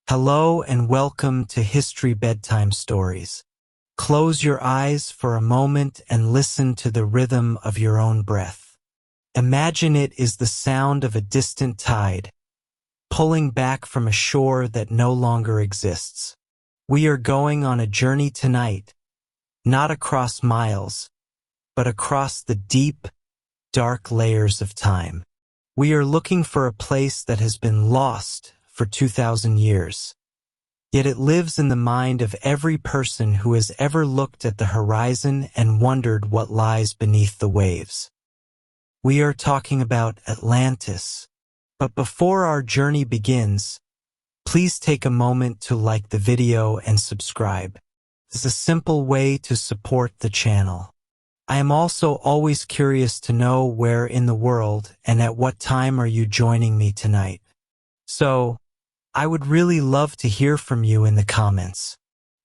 Hello and welcome to History Bedtime Stories. Close your eyes for a moment and listen to the rhythm of your own breath. Imagine it is the sound of a distant tide, pulling back from a shore that no longer exists. We are going on a journey tonight, not across miles, but across the deep, dark layers of time. We are looking for a place that has been lost for 2,000 years. Yet it lives in the mind of every person who has ever looked at the horizon and wondered what lies beneath the waves. We are talking about Atlantis. But before our journey begins, please take a moment to like the video and subscribe. It's a simple way to support the channel. I am also always curious to know where in the world and at what time are you joining me tonight. So, I would really love to hear from you in the comments.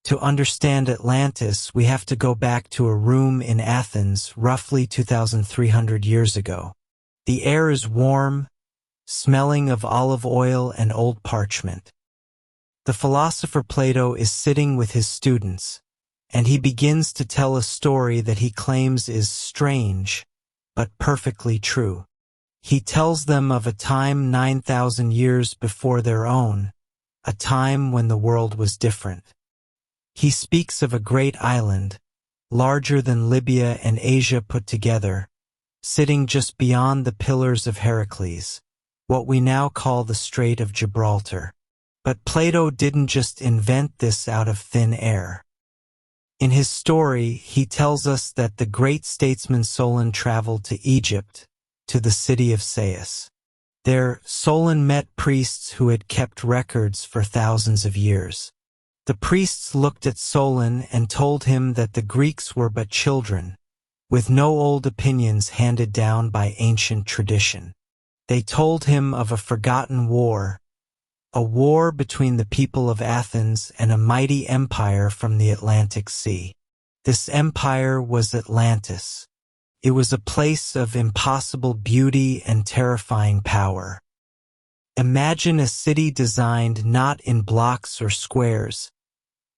To understand Atlantis, we have to go back to a room in Athens roughly 2,300 years ago. The air is warm, smelling of olive oil and old parchment. The philosopher Plato is sitting with his students, and he begins to tell a story that he claims is strange, but perfectly true. He tells them of a time 9,000 years before their own, a time when the world was different. He speaks of a great island, larger than Libya and Asia put together, sitting just beyond the Pillars of Heracles, what we now call the Strait of Gibraltar. But Plato didn't just invent this out of thin air. In his story, he tells us that the great statesman Solon traveled to Egypt, to the city of Sais. There, Solon met priests who had kept records for thousands of years. The priests looked at Solon and told him that the Greeks were but children, with no old opinions handed down by ancient tradition. They told him of a forgotten war, a war between the people of Athens and a mighty empire from the Atlantic Sea. This empire was Atlantis. It was a place of impossible beauty and terrifying power. Imagine a city designed not in blocks or squares,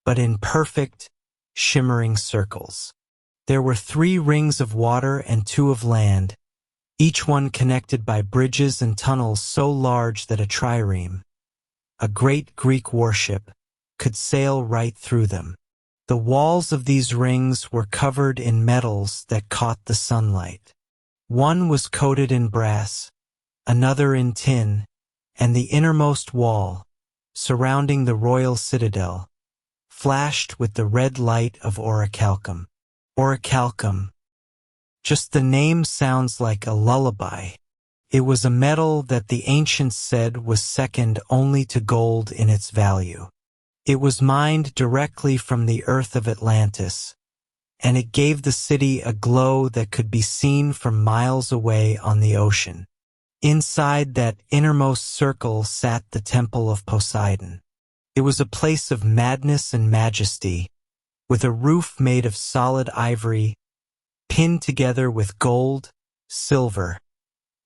but in perfect, shimmering circles. There were 3 rings of water and 2 of land, each one connected by bridges and tunnels so large that a trireme, a great Greek warship, could sail right through them. The walls of these rings were covered in metals that caught the sunlight. One was coated in brass, another in tin, and the innermost wall, surrounding the royal citadel, flashed with the red light of orichalcum. Orichalcum. Just the name sounds like a lullaby. It was a metal that the ancients said was second only to gold in its value. It was mined directly from the earth of Atlantis, and it gave the city a glow that could be seen from miles away on the ocean. Inside that innermost circle sat the Temple of Poseidon. It was a place of madness and majesty, with a roof made of solid ivory, pinned together with gold, silver,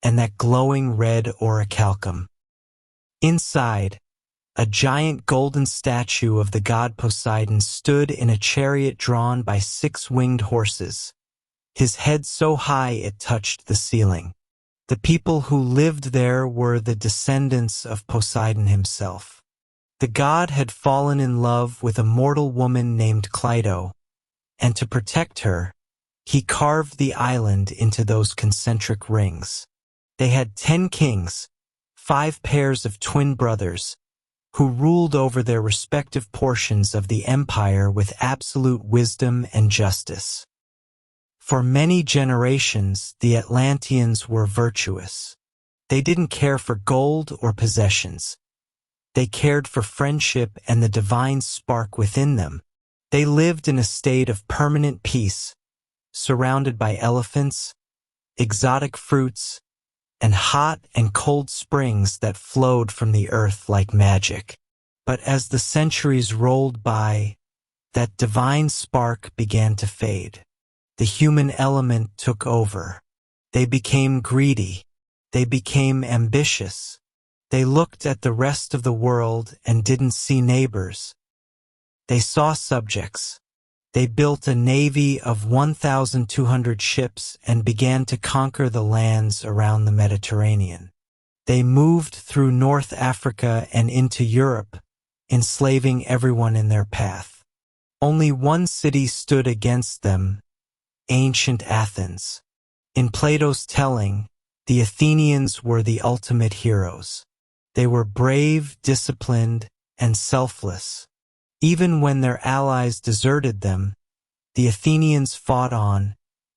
and that glowing red orichalcum. Inside, a giant golden statue of the god Poseidon stood in a chariot drawn by 6 winged horses, his head so high it touched the ceiling. The people who lived there were the descendants of Poseidon himself. The god had fallen in love with a mortal woman named Cleito, and to protect her, he carved the island into those concentric rings. They had 10 kings, 5 pairs of twin brothers, who ruled over their respective portions of the empire with absolute wisdom and justice. For many generations, the Atlanteans were virtuous. They didn't care for gold or possessions. They cared for friendship and the divine spark within them. They lived in a state of permanent peace, surrounded by elephants, exotic fruits, and hot and cold springs that flowed from the earth like magic. But as the centuries rolled by, that divine spark began to fade. The human element took over. They became greedy. They became ambitious. They looked at the rest of the world and didn't see neighbors. They saw subjects. They built a navy of 1,200 ships and began to conquer the lands around the Mediterranean. They moved through North Africa and into Europe, enslaving everyone in their path. Only one city stood against them, ancient Athens. In Plato's telling, the Athenians were the ultimate heroes. They were brave, disciplined, and selfless. Even when their allies deserted them, the Athenians fought on,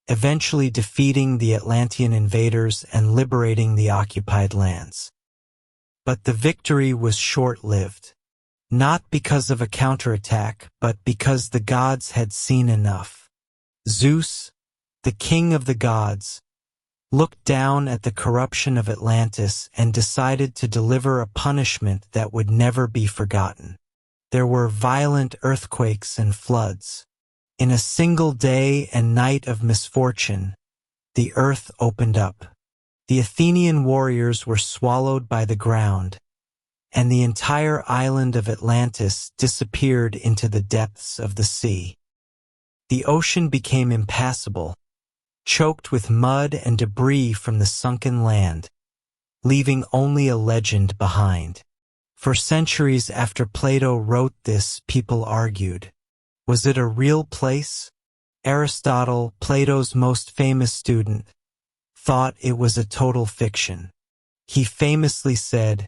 eventually defeating the Atlantean invaders and liberating the occupied lands. But the victory was short-lived, not because of a counterattack, but because the gods had seen enough. Zeus, the king of the gods, looked down at the corruption of Atlantis and decided to deliver a punishment that would never be forgotten. There were violent earthquakes and floods. In a single day and night of misfortune, the earth opened up. The Athenian warriors were swallowed by the ground, and the entire island of Atlantis disappeared into the depths of the sea. The ocean became impassable, choked with mud and debris from the sunken land, leaving only a legend behind. For centuries after Plato wrote this, people argued, was it a real place? Aristotle, Plato's most famous student, thought it was a total fiction. He famously said,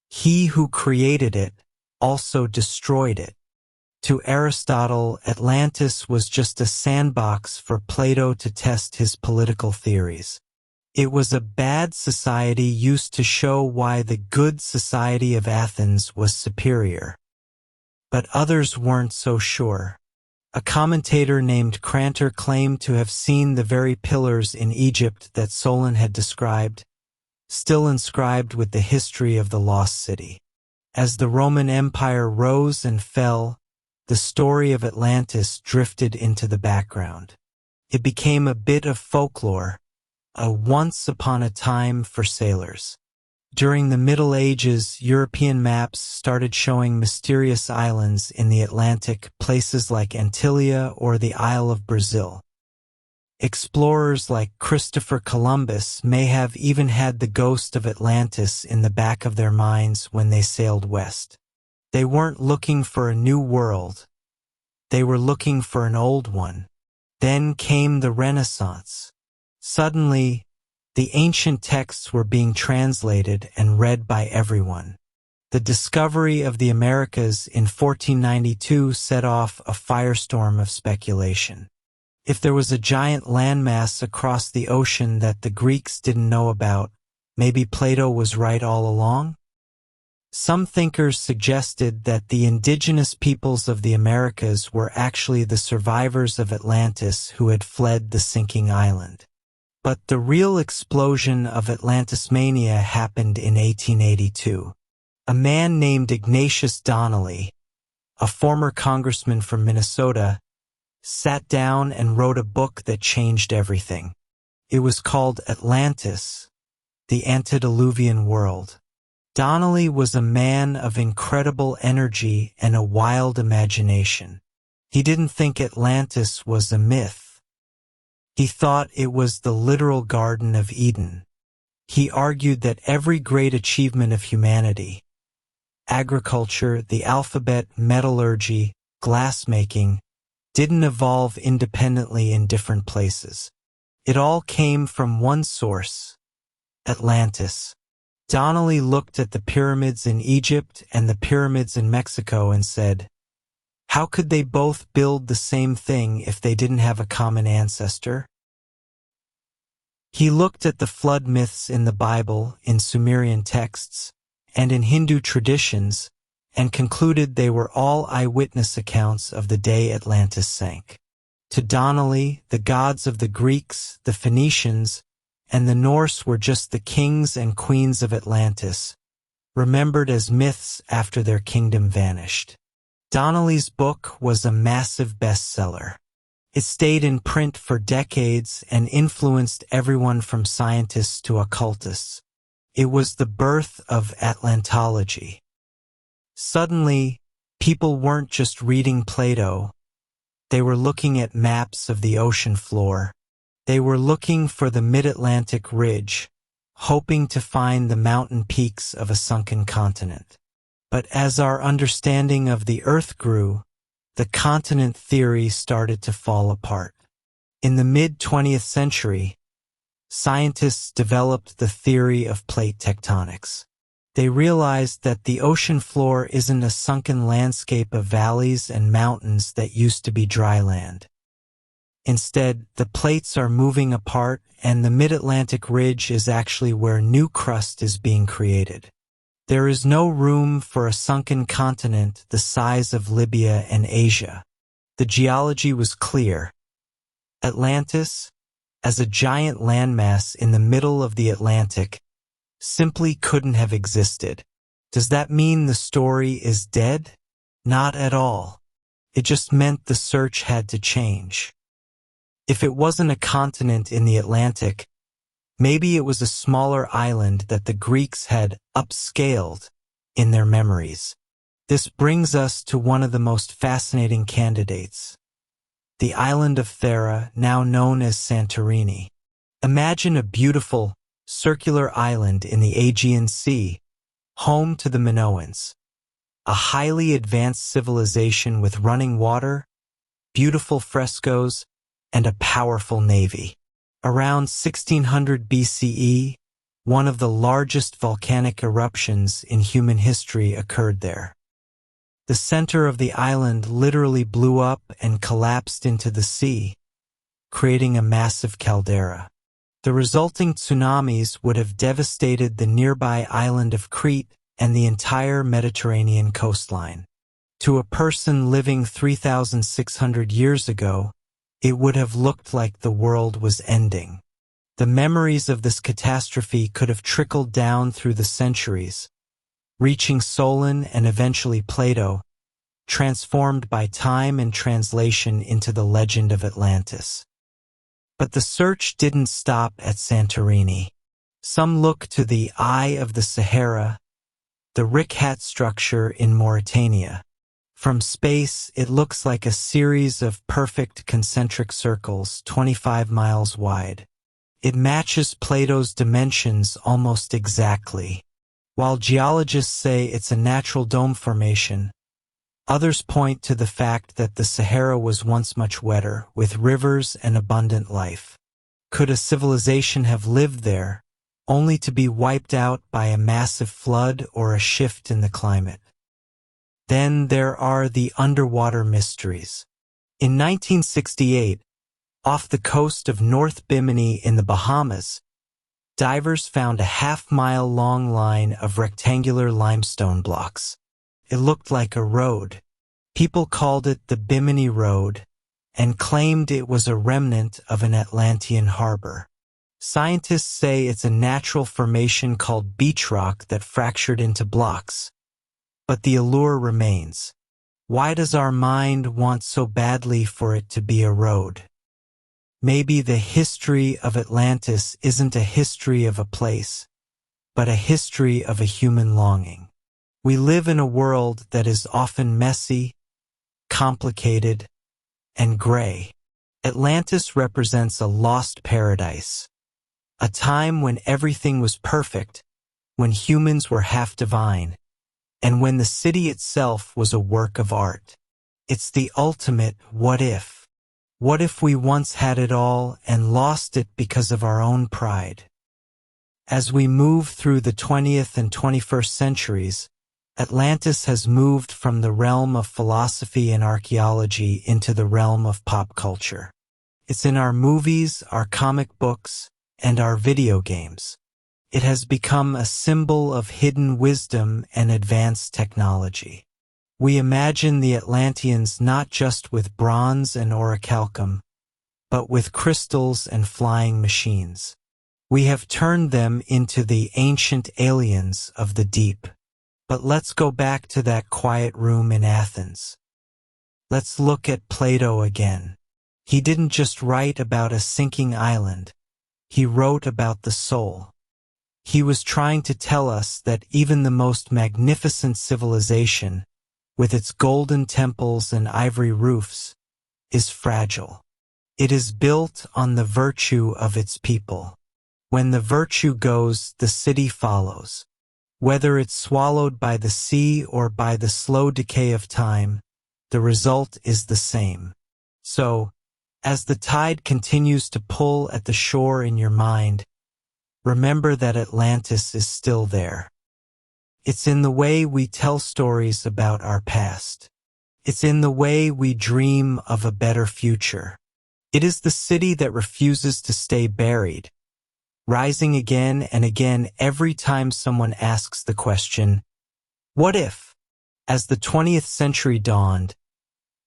"He who created it also destroyed it." To Aristotle, Atlantis was just a sandbox for Plato to test his political theories. It was a bad society used to show why the good society of Athens was superior. But others weren't so sure. A commentator named Crantor claimed to have seen the very pillars in Egypt that Solon had described, still inscribed with the history of the lost city. As the Roman Empire rose and fell, the story of Atlantis drifted into the background. It became a bit of folklore, a once upon a time for sailors. During the Middle Ages, European maps started showing mysterious islands in the Atlantic, places like Antillia or the Isle of Brazil. Explorers like Christopher Columbus may have even had the ghost of Atlantis in the back of their minds when they sailed west. They weren't looking for a new world. They were looking for an old one. Then came the Renaissance. Suddenly, the ancient texts were being translated and read by everyone. The discovery of the Americas in 1492 set off a firestorm of speculation. If there was a giant landmass across the ocean that the Greeks didn't know about, maybe Plato was right all along? Some thinkers suggested that the indigenous peoples of the Americas were actually the survivors of Atlantis who had fled the sinking island. But the real explosion of Atlantis-mania happened in 1882. A man named Ignatius Donnelly, a former congressman from Minnesota, sat down and wrote a book that changed everything. It was called Atlantis, the Antediluvian World. Donnelly was a man of incredible energy and a wild imagination. He didn't think Atlantis was a myth. He thought it was the literal Garden of Eden. He argued that every great achievement of humanity, agriculture, the alphabet, metallurgy, glassmaking, didn't evolve independently in different places. It all came from one source, Atlantis. Donnelly looked at the pyramids in Egypt and the pyramids in Mexico and said, how could they both build the same thing if they didn't have a common ancestor? He looked at the flood myths in the Bible, in Sumerian texts, and in Hindu traditions, and concluded they were all eyewitness accounts of the day Atlantis sank. To Donnelly, the gods of the Greeks, the Phoenicians, and the Norse were just the kings and queens of Atlantis, remembered as myths after their kingdom vanished. Donnelly's book was a massive bestseller. It stayed in print for decades and influenced everyone from scientists to occultists. It was the birth of Atlantology. Suddenly, people weren't just reading Plato, they were looking at maps of the ocean floor. They were looking for the mid-Atlantic ridge, hoping to find the mountain peaks of a sunken continent. But as our understanding of the Earth grew, the continent theory started to fall apart. In the mid-20th century, scientists developed the theory of plate tectonics. They realized that the ocean floor isn't a sunken landscape of valleys and mountains that used to be dry land. Instead, the plates are moving apart, and the mid-Atlantic ridge is actually where new crust is being created. There is no room for a sunken continent the size of Libya and Asia. The geology was clear. Atlantis, as a giant landmass in the middle of the Atlantic, simply couldn't have existed. Does that mean the story is dead? Not at all. It just meant the search had to change. If it wasn't a continent in the Atlantic, maybe it was a smaller island that the Greeks had upscaled in their memories. This brings us to one of the most fascinating candidates, the island of Thera, now known as Santorini. Imagine a beautiful, circular island in the Aegean Sea, home to the Minoans, a highly advanced civilization with running water, beautiful frescoes, and a powerful navy. Around 1600 BCE, one of the largest volcanic eruptions in human history occurred there. The center of the island literally blew up and collapsed into the sea, creating a massive caldera. The resulting tsunamis would have devastated the nearby island of Crete and the entire Mediterranean coastline. To a person living 3,600 years ago, it would have looked like the world was ending. The memories of this catastrophe could have trickled down through the centuries, reaching Solon and eventually Plato, transformed by time and translation into the legend of Atlantis. But the search didn't stop at Santorini. Some look to the Eye of the Sahara, the Rikhat structure in Mauritania. From space, it looks like a series of perfect concentric circles 25 miles wide. It matches Plato's dimensions almost exactly. While geologists say it's a natural dome formation, others point to the fact that the Sahara was once much wetter, with rivers and abundant life. Could a civilization have lived there, only to be wiped out by a massive flood or a shift in the climate? Then there are the underwater mysteries. In 1968, off the coast of North Bimini in the Bahamas, divers found a half-mile-long line of rectangular limestone blocks. It looked like a road. People called it the Bimini Road and claimed it was a remnant of an Atlantean harbor. Scientists say it's a natural formation called beach rock that fractured into blocks. But the allure remains. Why does our mind want so badly for it to be a road? Maybe the history of Atlantis isn't a history of a place, but a history of a human longing. We live in a world that is often messy, complicated, and gray. Atlantis represents a lost paradise, a time when everything was perfect, when humans were half divine, and when the city itself was a work of art. It's the ultimate what if. What if we once had it all and lost it because of our own pride? As we move through the 20th and 21st centuries, Atlantis has moved from the realm of philosophy and archaeology into the realm of pop culture. It's in our movies, our comic books, and our video games. It has become a symbol of hidden wisdom and advanced technology. We imagine the Atlanteans not just with bronze and orichalcum, but with crystals and flying machines. We have turned them into the ancient aliens of the deep. But let's go back to that quiet room in Athens. Let's look at Plato again. He didn't just write about a sinking island. He wrote about the soul. He was trying to tell us that even the most magnificent civilization, with its golden temples and ivory roofs, is fragile. It is built on the virtue of its people. When the virtue goes, the city follows. Whether it's swallowed by the sea or by the slow decay of time, the result is the same. So, as the tide continues to pull at the shore in your mind, remember that Atlantis is still there. It's in the way we tell stories about our past. It's in the way we dream of a better future. It is the city that refuses to stay buried, rising again and again every time someone asks the question, what if? As the 20th century dawned,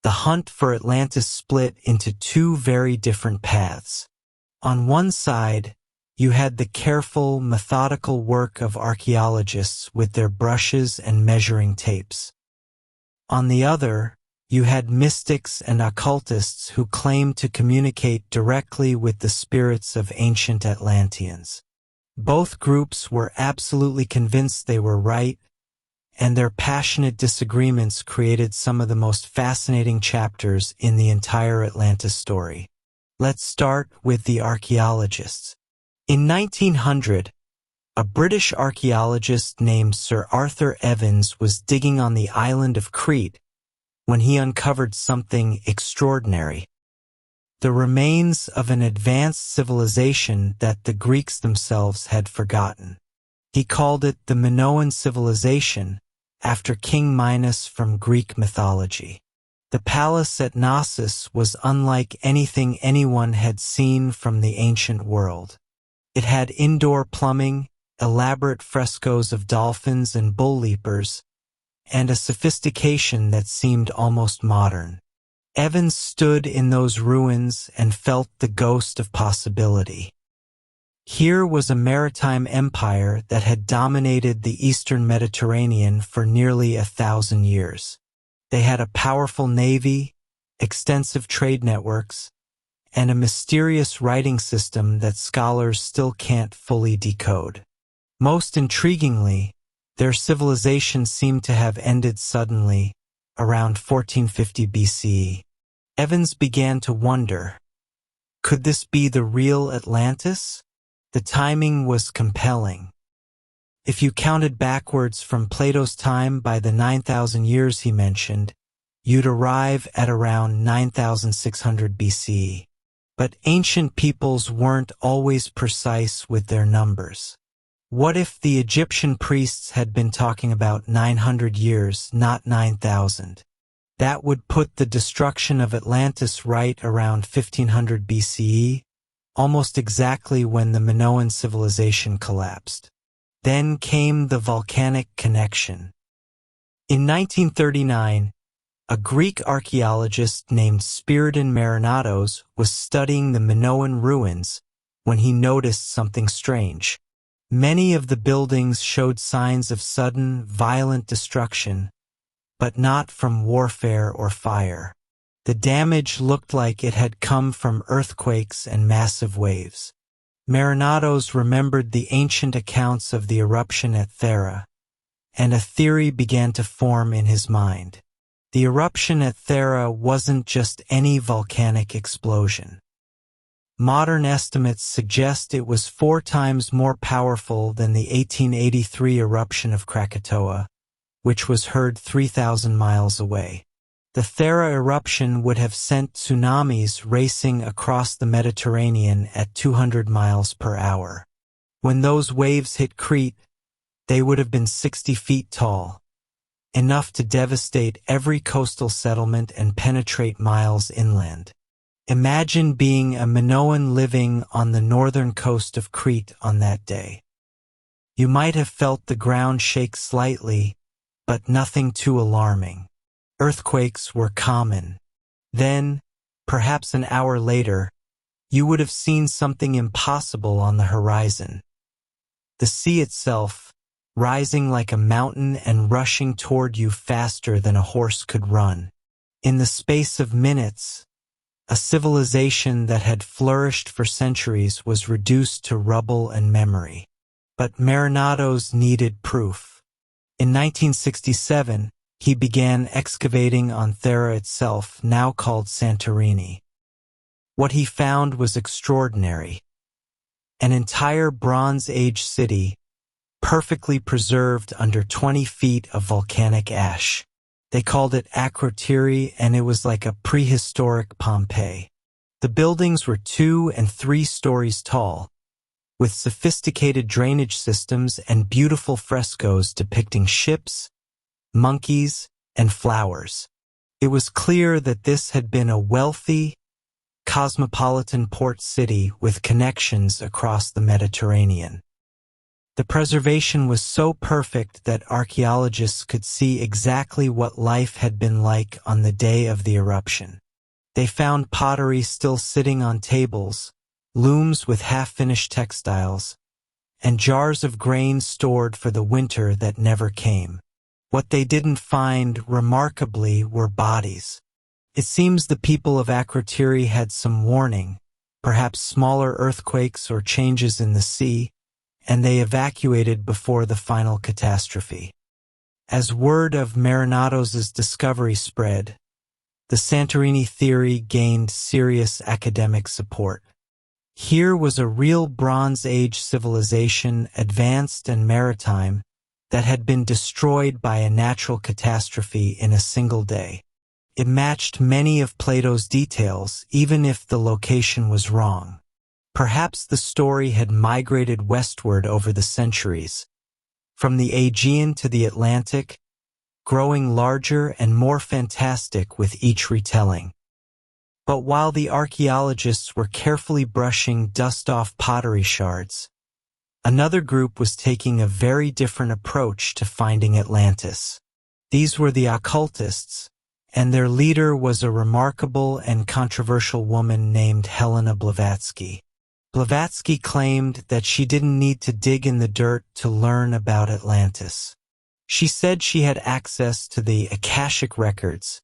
the hunt for Atlantis split into two very different paths. On one side, you had the careful, methodical work of archaeologists with their brushes and measuring tapes. On the other, you had mystics and occultists who claimed to communicate directly with the spirits of ancient Atlanteans. Both groups were absolutely convinced they were right, and their passionate disagreements created some of the most fascinating chapters in the entire Atlantis story. Let's start with the archaeologists. In 1900, a British archaeologist named Sir Arthur Evans was digging on the island of Crete when he uncovered something extraordinary. The remains of an advanced civilization that the Greeks themselves had forgotten. He called it the Minoan civilization, after King Minos from Greek mythology. The palace at Knossos was unlike anything anyone had seen from the ancient world. It had indoor plumbing, elaborate frescoes of dolphins and bull leapers, and a sophistication that seemed almost modern. Evans stood in those ruins and felt the ghost of possibility. Here was a maritime empire that had dominated the eastern Mediterranean for nearly 1,000 years. They had a powerful navy, extensive trade networks, and a mysterious writing system that scholars still can't fully decode. Most intriguingly, their civilization seemed to have ended suddenly, around 1450 BCE. Evans began to wonder, could this be the real Atlantis? The timing was compelling. If you counted backwards from Plato's time by the 9,000 years he mentioned, you'd arrive at around 9,600 BCE. But ancient peoples weren't always precise with their numbers. What if the Egyptian priests had been talking about 900 years, not 9,000? That would put the destruction of Atlantis right around 1500 BCE, almost exactly when the Minoan civilization collapsed. Then came the volcanic connection. In 1939, a Greek archaeologist named Spiridon Marinatos was studying the Minoan ruins when he noticed something strange. Many of the buildings showed signs of sudden, violent destruction, but not from warfare or fire. The damage looked like it had come from earthquakes and massive waves. Marinatos remembered the ancient accounts of the eruption at Thera, and a theory began to form in his mind. The eruption at Thera wasn't just any volcanic explosion. Modern estimates suggest it was 4 times more powerful than the 1883 eruption of Krakatoa, which was heard 3,000 miles away. The Thera eruption would have sent tsunamis racing across the Mediterranean at 200 miles per hour. When those waves hit Crete, they would have been 60 feet tall, enough to devastate every coastal settlement and penetrate miles inland. Imagine being a Minoan living on the northern coast of Crete on that day. You might have felt the ground shake slightly, but nothing too alarming. Earthquakes were common. Then, perhaps an hour later, you would have seen something impossible on the horizon. The sea itself, rising like a mountain and rushing toward you faster than a horse could run. In the space of minutes, a civilization that had flourished for centuries was reduced to rubble and memory. But Marinatos needed proof. In 1967, he began excavating on Thera itself, now called Santorini. What he found was extraordinary. An entire Bronze Age city, perfectly preserved under 20 feet of volcanic ash. They called it Akrotiri, and it was like a prehistoric Pompeii. The buildings were 2 and 3 stories tall, with sophisticated drainage systems and beautiful frescoes depicting ships, monkeys, and flowers. It was clear that this had been a wealthy, cosmopolitan port city with connections across the Mediterranean. The preservation was so perfect that archaeologists could see exactly what life had been like on the day of the eruption. They found pottery still sitting on tables, looms with half-finished textiles, and jars of grain stored for the winter that never came. What they didn't find, remarkably, were bodies. It seems the people of Akrotiri had some warning, perhaps smaller earthquakes or changes in the sea, and they evacuated before the final catastrophe. As word of Marinatos' discovery spread, the Santorini theory gained serious academic support. Here was a real Bronze Age civilization, advanced and maritime, that had been destroyed by a natural catastrophe in a single day. It matched many of Plato's details, even if the location was wrong. Perhaps the story had migrated westward over the centuries, from the Aegean to the Atlantic, growing larger and more fantastic with each retelling. But while the archaeologists were carefully brushing dust off pottery shards, another group was taking a very different approach to finding Atlantis. These were the occultists, and their leader was a remarkable and controversial woman named Helena Blavatsky. Blavatsky claimed that she didn't need to dig in the dirt to learn about Atlantis. She said she had access to the Akashic records,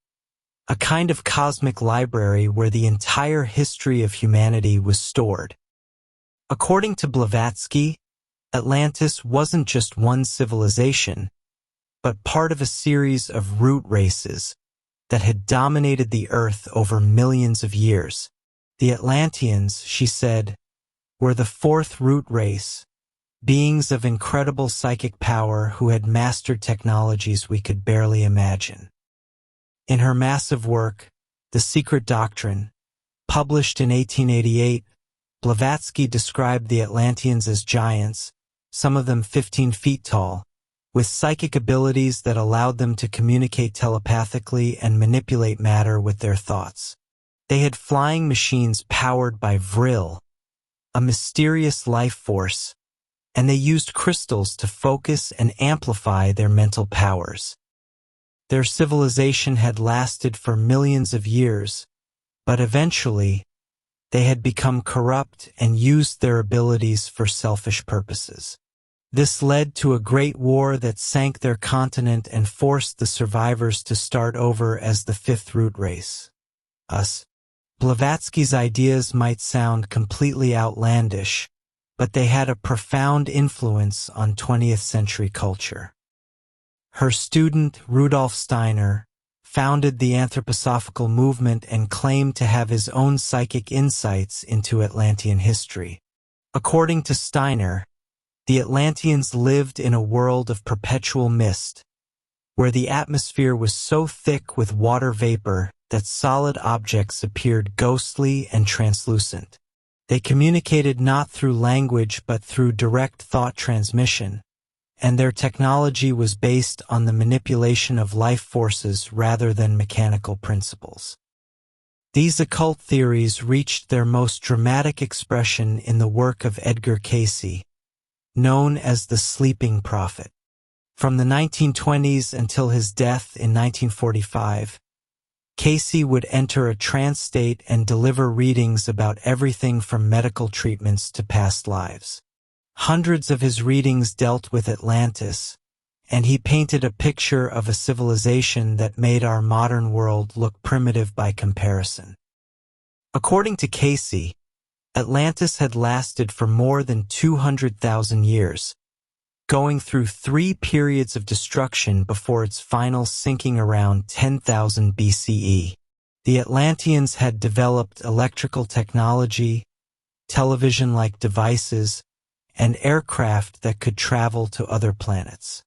a kind of cosmic library where the entire history of humanity was stored. According to Blavatsky, Atlantis wasn't just one civilization, but part of a series of root races that had dominated the earth over millions of years. The Atlanteans, she said, were the 4th root race, beings of incredible psychic power who had mastered technologies we could barely imagine. In her massive work, The Secret Doctrine, published in 1888, Blavatsky described the Atlanteans as giants, some of them 15 feet tall, with psychic abilities that allowed them to communicate telepathically and manipulate matter with their thoughts. They had flying machines powered by vril, a mysterious life force, and they used crystals to focus and amplify their mental powers. Their civilization had lasted for millions of years, but eventually, they had become corrupt and used their abilities for selfish purposes. This led to a great war that sank their continent and forced the survivors to start over as the 5th root race, us. Blavatsky's ideas might sound completely outlandish, but they had a profound influence on 20th century culture. Her student, Rudolf Steiner, founded the anthroposophical movement and claimed to have his own psychic insights into Atlantean history. According to Steiner, the Atlanteans lived in a world of perpetual mist, where the atmosphere was so thick with water vapor that solid objects appeared ghostly and translucent. They communicated not through language but through direct thought transmission, and their technology was based on the manipulation of life forces rather than mechanical principles. These occult theories reached their most dramatic expression in the work of Edgar Cayce, known as the Sleeping Prophet. From the 1920s until his death in 1945, Cayce would enter a trance state and deliver readings about everything from medical treatments to past lives. Hundreds of his readings dealt with Atlantis, and he painted a picture of a civilization that made our modern world look primitive by comparison. According to Cayce, Atlantis had lasted for more than 200,000 years, going through 3 periods of destruction before its final sinking around 10,000 BCE. The Atlanteans had developed electrical technology, television-like devices, and aircraft that could travel to other planets.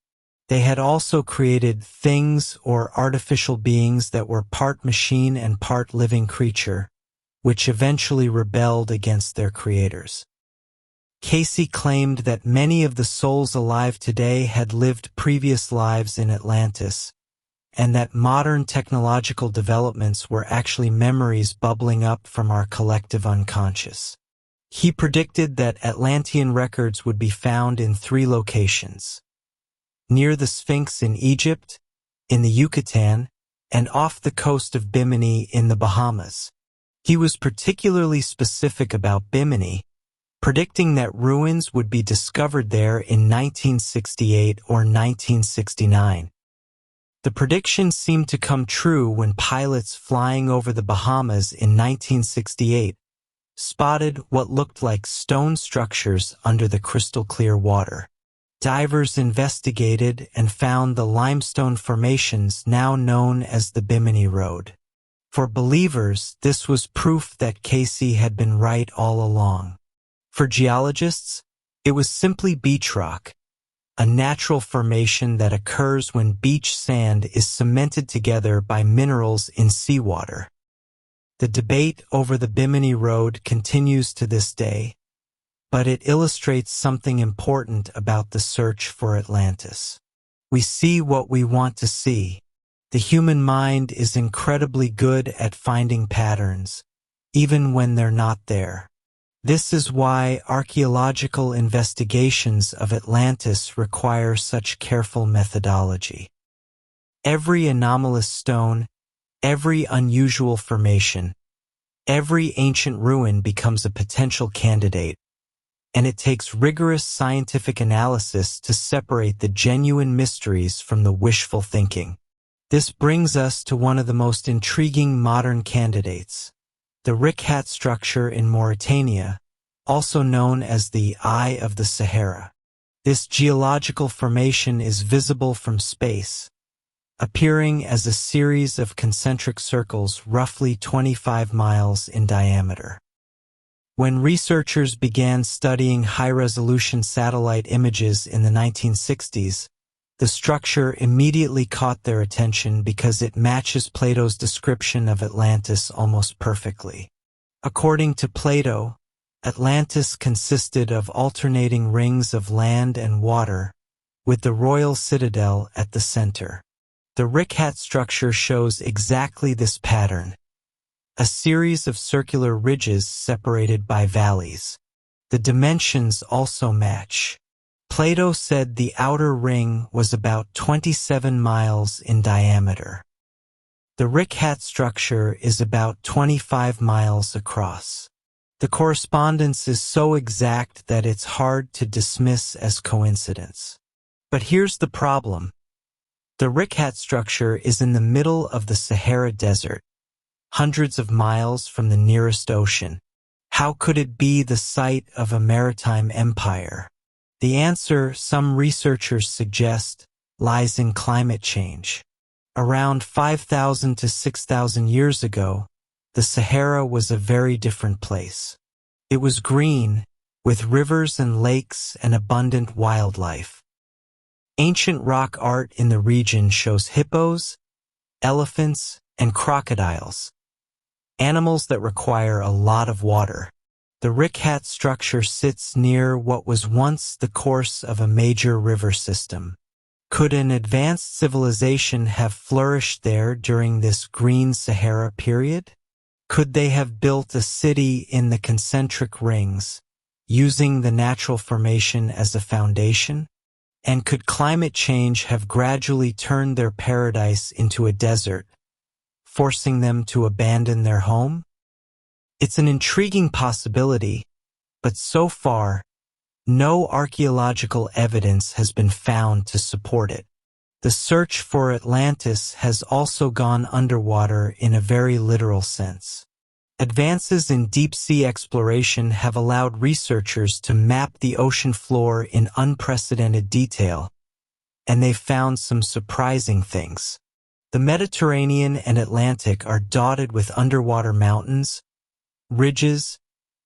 They had also created things or artificial beings that were part machine and part living creature, which eventually rebelled against their creators. Casey claimed that many of the souls alive today had lived previous lives in Atlantis, and that modern technological developments were actually memories bubbling up from our collective unconscious. He predicted that Atlantean records would be found in 3 locations: near the Sphinx in Egypt, in the Yucatan, and off the coast of Bimini in the Bahamas. He was particularly specific about Bimini, predicting that ruins would be discovered there in 1968 or 1969. The prediction seemed to come true when pilots flying over the Bahamas in 1968 spotted what looked like stone structures under the crystal-clear water. Divers investigated and found the limestone formations now known as the Bimini Road. For believers, this was proof that Casey had been right all along. For geologists, it was simply beach rock, a natural formation that occurs when beach sand is cemented together by minerals in seawater. The debate over the Bimini Road continues to this day, but it illustrates something important about the search for Atlantis. We see what we want to see. The human mind is incredibly good at finding patterns, even when they're not there. This is why archaeological investigations of Atlantis require such careful methodology. Every anomalous stone, every unusual formation, every ancient ruin becomes a potential candidate, and it takes rigorous scientific analysis to separate the genuine mysteries from the wishful thinking. This brings us to one of the most intriguing modern candidates, the Rikhat structure in Mauritania, also known as the Eye of the Sahara. This geological formation is visible from space, appearing as a series of concentric circles roughly 25 miles in diameter. When researchers began studying high-resolution satellite images in the 1960s, the structure immediately caught their attention because it matches Plato's description of Atlantis almost perfectly. According to Plato, Atlantis consisted of alternating rings of land and water, with the royal citadel at the center. The Rikhat structure shows exactly this pattern, a series of circular ridges separated by valleys. The dimensions also match. Plato said the outer ring was about 27 miles in diameter. The Rikhat structure is about 25 miles across. The correspondence is so exact that it's hard to dismiss as coincidence. But here's the problem. The Rikhat structure is in the middle of the Sahara Desert, hundreds of miles from the nearest ocean. How could it be the site of a maritime empire? The answer, some researchers suggest, lies in climate change. Around 5,000 to 6,000 years ago, the Sahara was a very different place. It was green, with rivers and lakes and abundant wildlife. Ancient rock art in the region shows hippos, elephants, and crocodiles, animals that require a lot of water. The Rikhat structure sits near what was once the course of a major river system. Could an advanced civilization have flourished there during this green Sahara period? Could they have built a city in the concentric rings, using the natural formation as a foundation? And could climate change have gradually turned their paradise into a desert, forcing them to abandon their home? It's an intriguing possibility, but so far, no archaeological evidence has been found to support it. The search for Atlantis has also gone underwater in a very literal sense. Advances in deep-sea exploration have allowed researchers to map the ocean floor in unprecedented detail, and they've found some surprising things. The Mediterranean and Atlantic are dotted with underwater mountains, ridges,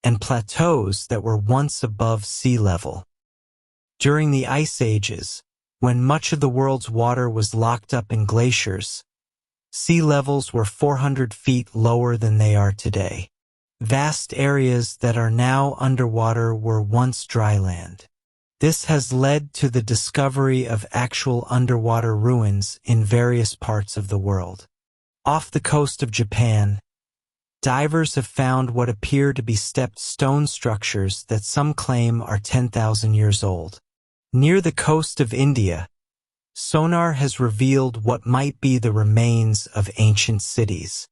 and plateaus that were once above sea level. During the Ice Ages, when much of the world's water was locked up in glaciers, sea levels were 400 feet lower than they are today. Vast areas that are now underwater were once dry land. This has led to the discovery of actual underwater ruins in various parts of the world. Off the coast of Japan, divers have found what appear to be stepped stone structures that some claim are 10,000 years old. Near the coast of India, sonar has revealed what might be the remains of ancient cities.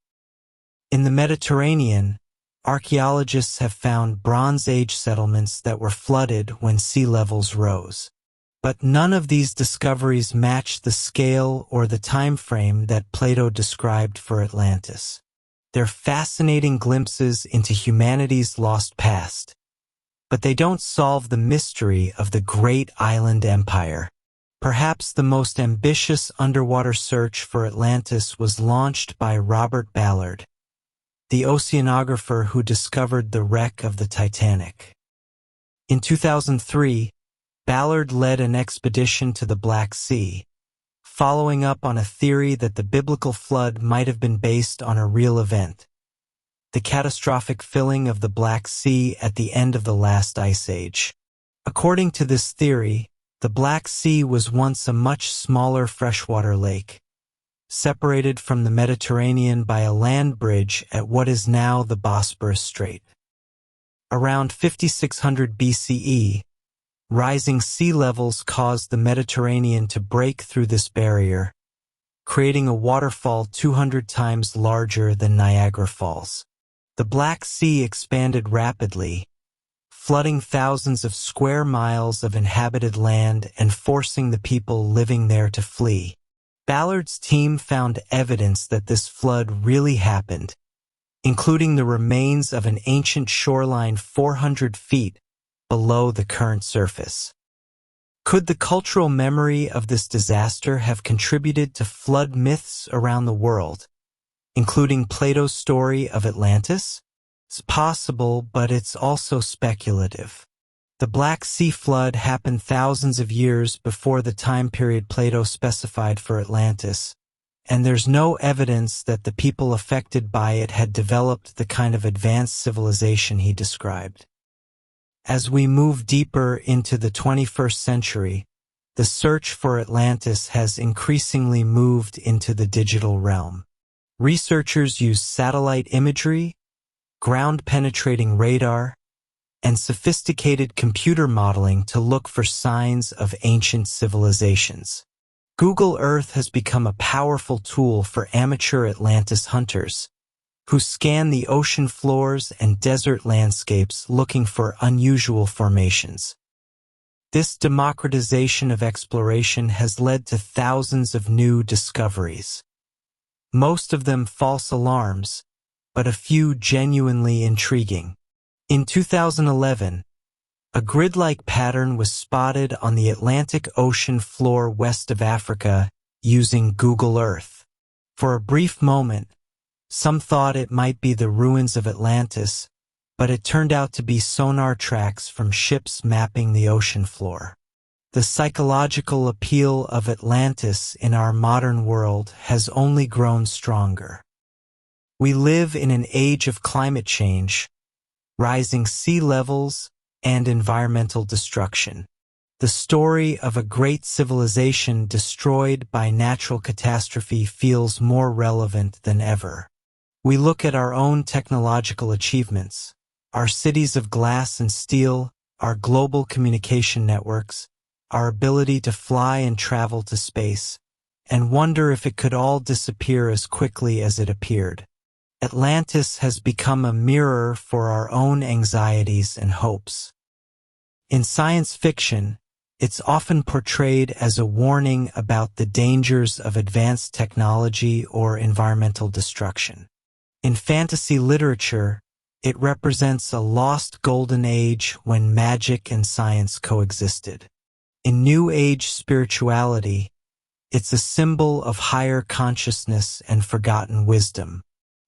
In the Mediterranean, archaeologists have found Bronze Age settlements that were flooded when sea levels rose. But none of these discoveries match the scale or the time frame that Plato described for Atlantis. They're fascinating glimpses into humanity's lost past, but they don't solve the mystery of the great island empire. Perhaps the most ambitious underwater search for Atlantis was launched by Robert Ballard, the oceanographer who discovered the wreck of the Titanic. In 2003, Ballard led an expedition to the Black Sea, following up on a theory that the biblical flood might have been based on a real event, the catastrophic filling of the Black Sea at the end of the last ice age. According to this theory, the Black Sea was once a much smaller freshwater lake, separated from the Mediterranean by a land bridge at what is now the Bosporus Strait. Around 5600 BCE, rising sea levels caused the Mediterranean to break through this barrier, creating a waterfall 200 times larger than Niagara Falls. The Black Sea expanded rapidly, flooding thousands of square miles of inhabited land and forcing the people living there to flee. Ballard's team found evidence that this flood really happened, including the remains of an ancient shoreline 400 feet below the current surface. Could the cultural memory of this disaster have contributed to flood myths around the world, including Plato's story of Atlantis? It's possible, but it's also speculative. The Black Sea flood happened thousands of years before the time period Plato specified for Atlantis, and there's no evidence that the people affected by it had developed the kind of advanced civilization he described. As we move deeper into the 21st century, the search for Atlantis has increasingly moved into the digital realm. Researchers use satellite imagery, ground-penetrating radar, and sophisticated computer modeling to look for signs of ancient civilizations. Google Earth has become a powerful tool for amateur Atlantis hunters, who scan the ocean floors and desert landscapes looking for unusual formations. This democratization of exploration has led to thousands of new discoveries. Most of them false alarms, but a few genuinely intriguing. In 2011, a grid-like pattern was spotted on the Atlantic Ocean floor west of Africa using Google Earth. For a brief moment, some thought it might be the ruins of Atlantis, but it turned out to be sonar tracks from ships mapping the ocean floor. The psychological appeal of Atlantis in our modern world has only grown stronger. We live in an age of climate change, rising sea levels, and environmental destruction. The story of a great civilization destroyed by natural catastrophe feels more relevant than ever. We look at our own technological achievements, our cities of glass and steel, our global communication networks, our ability to fly and travel to space, and wonder if it could all disappear as quickly as it appeared. Atlantis has become a mirror for our own anxieties and hopes. In science fiction, it's often portrayed as a warning about the dangers of advanced technology or environmental destruction. In fantasy literature, it represents a lost golden age when magic and science coexisted. In New Age spirituality, it's a symbol of higher consciousness and forgotten wisdom.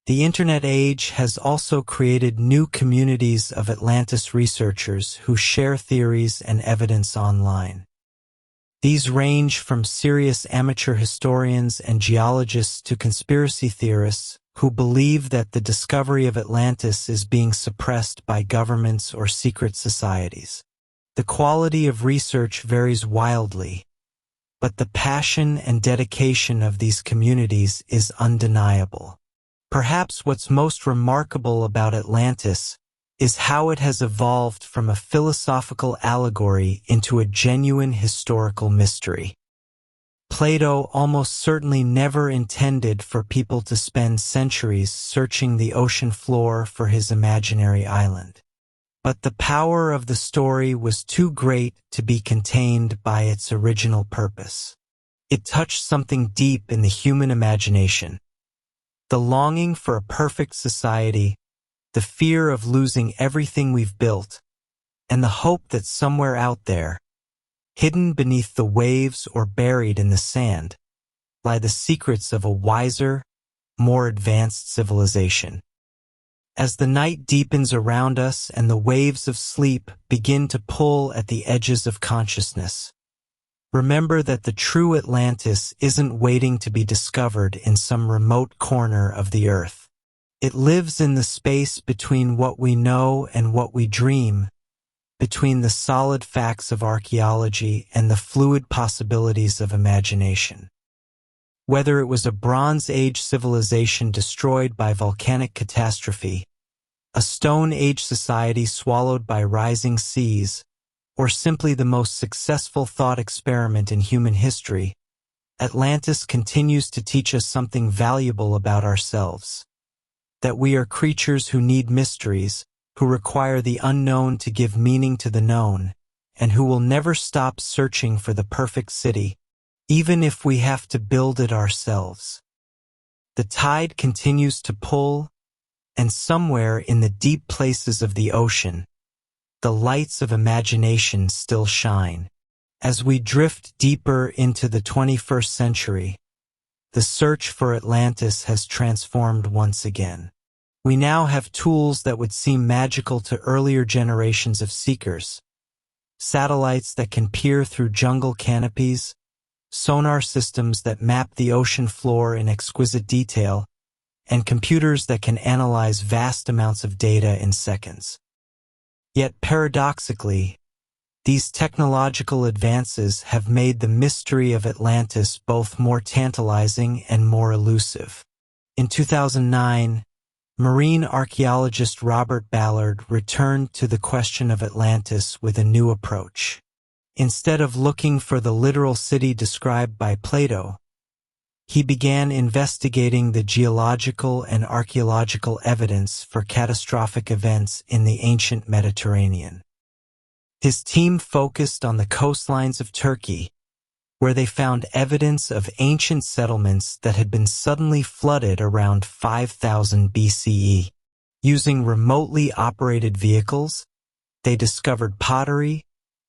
The Internet age has also created new communities of Atlantis researchers who share theories and evidence online. These range from serious amateur historians and geologists to conspiracy theorists who believe that the discovery of Atlantis is being suppressed by governments or secret societies. The quality of research varies wildly, but the passion and dedication of these communities is undeniable. Perhaps what's most remarkable about Atlantis is how it has evolved from a philosophical allegory into a genuine historical mystery. Plato almost certainly never intended for people to spend centuries searching the ocean floor for his imaginary island. But the power of the story was too great to be contained by its original purpose. It touched something deep in the human imagination. The longing for a perfect society, the fear of losing everything we've built, and the hope that somewhere out there, hidden beneath the waves or buried in the sand, lie the secrets of a wiser, more advanced civilization. As the night deepens around us and the waves of sleep begin to pull at the edges of consciousness, remember that the true Atlantis isn't waiting to be discovered in some remote corner of the earth. It lives in the space between what we know and what we dream, between the solid facts of archaeology and the fluid possibilities of imagination. Whether it was a Bronze Age civilization destroyed by volcanic catastrophe, a Stone Age society swallowed by rising seas, or simply the most successful thought experiment in human history, Atlantis continues to teach us something valuable about ourselves. That we are creatures who need mysteries, who require the unknown to give meaning to the known, and who will never stop searching for the perfect city, even if we have to build it ourselves. The tide continues to pull, and somewhere in the deep places of the ocean, the lights of imagination still shine. As we drift deeper into the 21st century, the search for Atlantis has transformed once again. We now have tools that would seem magical to earlier generations of seekers. Satellites that can peer through jungle canopies, sonar systems that map the ocean floor in exquisite detail, and computers that can analyze vast amounts of data in seconds. Yet paradoxically, these technological advances have made the mystery of Atlantis both more tantalizing and more elusive. In 2009, marine archaeologist Robert Ballard returned to the question of Atlantis with a new approach. Instead of looking for the literal city described by Plato, he began investigating the geological and archaeological evidence for catastrophic events in the ancient Mediterranean. His team focused on the coastlines of Turkey, where they found evidence of ancient settlements that had been suddenly flooded around 5000 BCE. Using remotely operated vehicles, they discovered pottery,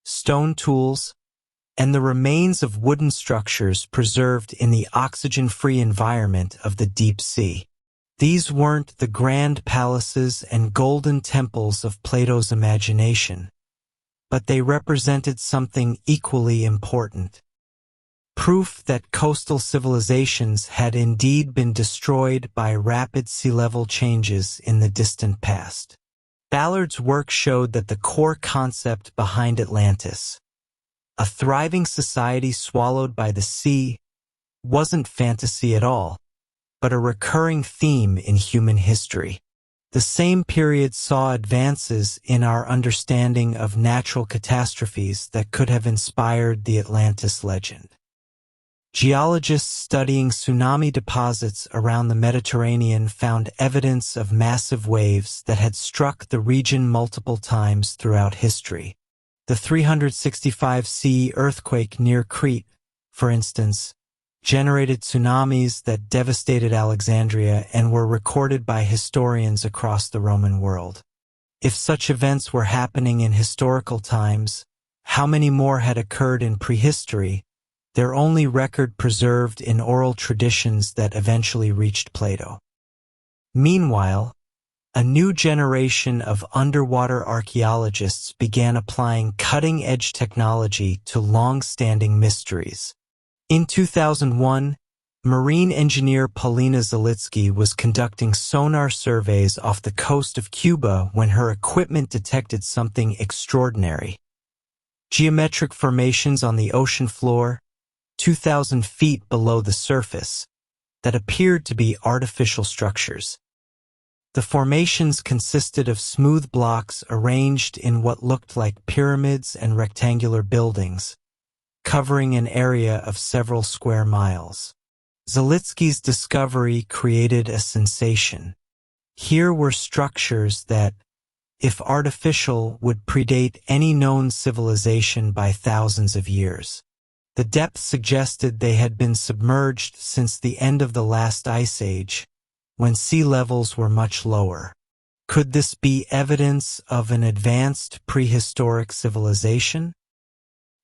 stone tools, and the remains of wooden structures preserved in the oxygen-free environment of the deep sea. These weren't the grand palaces and golden temples of Plato's imagination, but they represented something equally important. Proof that coastal civilizations had indeed been destroyed by rapid sea level changes in the distant past. Ballard's work showed that the core concept behind Atlantis, a thriving society swallowed by the sea, wasn't fantasy at all, but a recurring theme in human history. The same period saw advances in our understanding of natural catastrophes that could have inspired the Atlantis legend. Geologists studying tsunami deposits around the Mediterranean found evidence of massive waves that had struck the region multiple times throughout history. The 365 C earthquake near Crete, for instance, generated tsunamis that devastated Alexandria and were recorded by historians across the Roman world. If such events were happening in historical times, how many more had occurred in prehistory, their only record preserved in oral traditions that eventually reached Plato? Meanwhile, a new generation of underwater archaeologists began applying cutting-edge technology to long-standing mysteries. In 2001, marine engineer Paulina Zalitsky was conducting sonar surveys off the coast of Cuba when her equipment detected something extraordinary. Geometric formations on the ocean floor, 2,000 feet below the surface, that appeared to be artificial structures. The formations consisted of smooth blocks arranged in what looked like pyramids and rectangular buildings, covering an area of several square miles. Zalitsky's discovery created a sensation. Here were structures that, if artificial, would predate any known civilization by thousands of years. The depth suggested they had been submerged since the end of the last ice age, when sea levels were much lower. Could this be evidence of an advanced prehistoric civilization?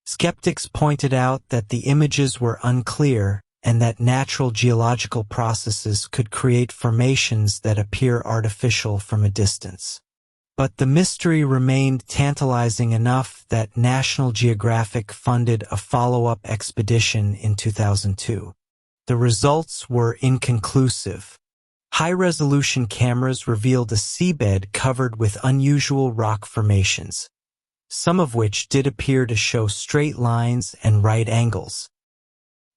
Skeptics pointed out that the images were unclear and that natural geological processes could create formations that appear artificial from a distance. But the mystery remained tantalizing enough that National Geographic funded a follow-up expedition in 2002. The results were inconclusive. High-resolution cameras revealed a seabed covered with unusual rock formations, some of which did appear to show straight lines and right angles.